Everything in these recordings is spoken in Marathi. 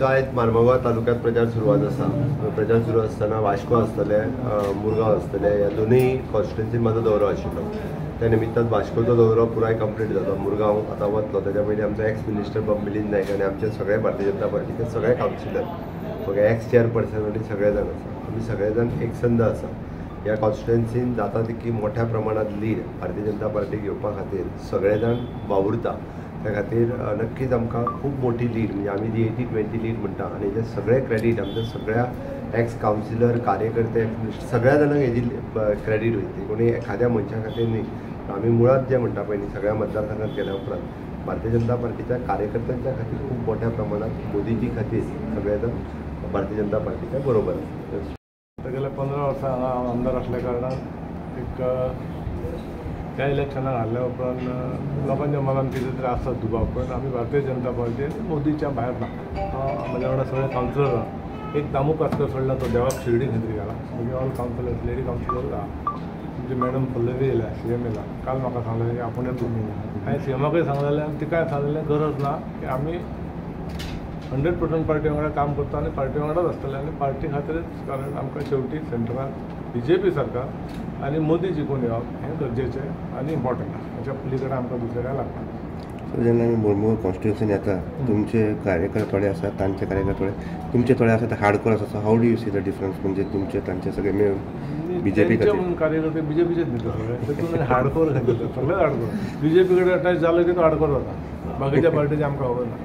आयज मार्मुगांव तालुक्यात प्रचार सुरवात आसा. प्रचार सुरू आसतना वास्को आसतले, मुरगांव आसतले, ह्या दोनूय कॉन्स्टिट्युएन्सीन म्हाजो दौरो आशिल्लो. त्या निमित्तान वास्कोचो दौरो पुराय कंप्लीट जालो. मुरगांव आतां वतलो. तेच्या पयलीं आमचो एक्स मिनिस्टर मिलिंद नायक आनी आमचे सगळे भारतीय जनता पार्टीचे सगळे कावन्सिलर, ओके, एक्स चेअरपर्सन आनी सगळे जाण आसा. आमी सगळे जाण एकसंद आसा. ह्या कॉन्स्टिट्युएन्सीन जाता तितकी मोठ्या प्रमाणात लीड भारतीय जनता पार्टीक घेवपा खातीर सगळे जाण वावुरता. त्या खातीर नक्कीच आमकां खूब मोठी लीड, म्हणजे आमी जी 80-20 लीड म्हणटा, आनी हेजे सगळे क्रेडीट आमच्या सगळ्या एक्स कावन्सिलर, कार्यकर्ते, सगळ्या जाणांक हेजी क्रेडीट वयतली. कोणी एखाद्या मनशा खातीर न्ही. आमी मुळात जे म्हणटा पळय न्ही, सगळ्या मतदारसंघात गेल्या उपरांत भारतीय जनता पार्टीच्या कार्यकर्त्यांच्या खातीर खूब मोठ्या प्रमाणात मोदीजी खातीर सगळे जाण भारतीय जनता पार्टीच्या बरोबर आसा. गेल्या 15 वर्सां हांगा हांव आमदार आसल्या कारणान एक त्या इलेक्शनाक हारल्या उपरांत लोकांच्या मनात कितें तरी आसा दुबाव, पण आमी भारतीय जनता पार्टी मोदीच्या भायर ना. म्हाज्या वांगडा सगळे कावन्सिलर आहा. एक दामू कासकर सोडला, तो देवाक शिर्डी खंय तरी गेला. म्हणजे ऑल कावन्सिलर्स, लेडी कावन्सिलर आहा. तुमची मॅडम पल्लवी येयल्या, CM येयला. काल म्हाका सांगलें की आपुणूच तुमी. हांवें CMाकय सांगलेलें आनी तिकाय सांगलेलें गरज ना, की आमी 100% पार्टी वांगडा काम करता आनी पार्टी वांगडाच आसतले आनी पार्टी खातीरच. कारण आमकां शेवटी सेंटरान BJP सरकार आनी मोदी जिखून येवप हें गरजेचें आनी इम्पॉर्टंट. हेच्या पलीकडे आमकां दुसरें काय लागना. सो जेन्ना आमी मुरमुगांव कॉन्स्टिट्युएन्सीन येता, तुमचे कार्यकर्ते थोडे आसा, तांचे कार्यकर्ते तुमचे थोडे आसा ते हार्डकोर आसा. How do you see the difference, म्हणजे तुमचे तांचे सगळे मेळून BJP खातीर कार्यकर्ते BJPचेच न्ही सगळे. तितून हार्डकोर घातले सगळे हार्डकोर. BJP कडेन अटॅच जालो की तो हार्डकोर जाता. बाकीच्या पार्टीचे आमकां खबर ना.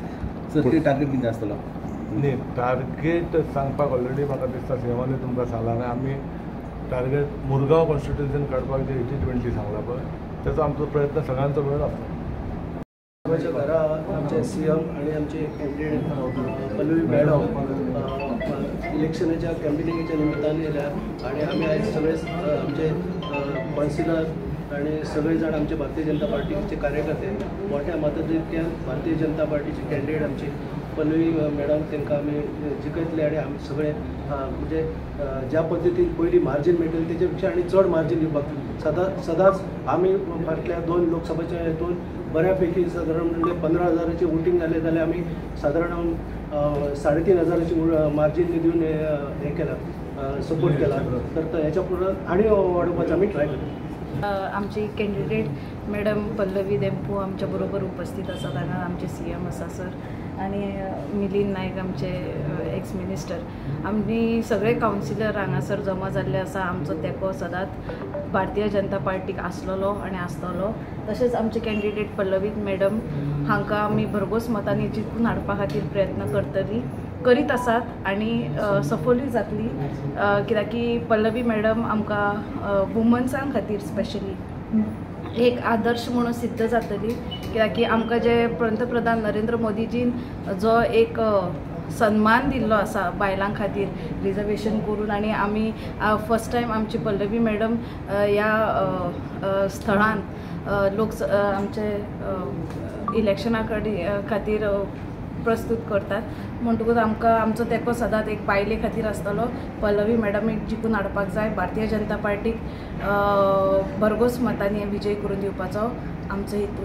सर ते टार्गेट कितें आसतलो न्ही. टार्गेट सांगपाक ऑलरेडी म्हाका दिसता CMानूय तुमकां सांगलां आनी आमी टार्गेट मुरगांव कॉन्स्टिट्युएन्सीन काडपाक जे 80-20 सांगला पळय, त्याचो आमचो प्रयत्न सगळ्यांचो मिळून आसता. आमच्या घरा आमचे CM आणि आमचे कॅन्डिडेट पल्लवी मॅडम इलेक्शनाच्या कॅम्पेनिंगच्या निमित्तान येयल्यात आणि आमी आयज सगळे आमचे कावन्सिलर आणि सगळे जाण आमचे भारतीय जनता पार्टीचे कार्यकर्ते मोठ्या मताधिक्यान भारतीय जनता पार्टीचे कॅन्डिडेट आमचे पल्लवी मॅडम तांकां आमी जिखयतले आनी आमी सगळे म्हणजे ज्या पद्दतीन पयलीं मार्जीन मेळटली तेच्या पेक्षा आनी चड मार्जीन दिवपाक सदांच आमी फाटल्या 2 लोकसभेच्या हेतून बऱ्यापैकी सादारण म्हणजे 15,000ची वोटींग जालें जाल्यार आमी सादारण 3,500ची मार्जीन दिवन हें केलां, सपोर्ट केला. तर हेच्या उपरांत आनी वाडोवपाचो आमी ट्राय करता. आमची कॅन्डिडेट मॅडम पल्लवी देंपू आमच्या बरोबर उपस्थित आसात. हांगा आमचे CM आसा सर आनी मिलिंद नायक आमचे एक्स मिनिस्टर. आमी सगळे कावन्सिलर हांगासर जमा जाल्ले आसा. आमचो तेंको सदांच भारतीय जनता पार्टीक आसलेलो आनी आसतलो. तशेंच आमचे कॅन्डिडेट पल्लवी मॅडम हांकां आमी भरघोस मतांनी जिखून हाडपा खातीर प्रयत्न करीत आसात आनी सफलूय जातली. कित्याक की पल्लवी मॅडम आमकां वुमन्सां खातीर स्पेशली एक आदर्श म्हणून सिद्ध जातली. कित्याक की आमकां जे पंतप्रधान नरेंद्र मोदीजीन जो एक सन्मान दिल्लो आसा बायलां खातीर रिजर्वेशन करून, आनी आमी फर्स्ट टायम आमची पल्लवी मॅडम ह्या स्थळान आमचे इलेक्शना खातीर प्रस्तूत करतात. म्हणटकूच आमकां आमचो तेंको सदांच एक बायले खातीर आसतलो. पल्लवी मॅडमीक जिखून हाडपाक जाय. भारतीय जनता पार्टीक भरघोस मतांनी विजय करून दिवपाचो आमचो हेतू.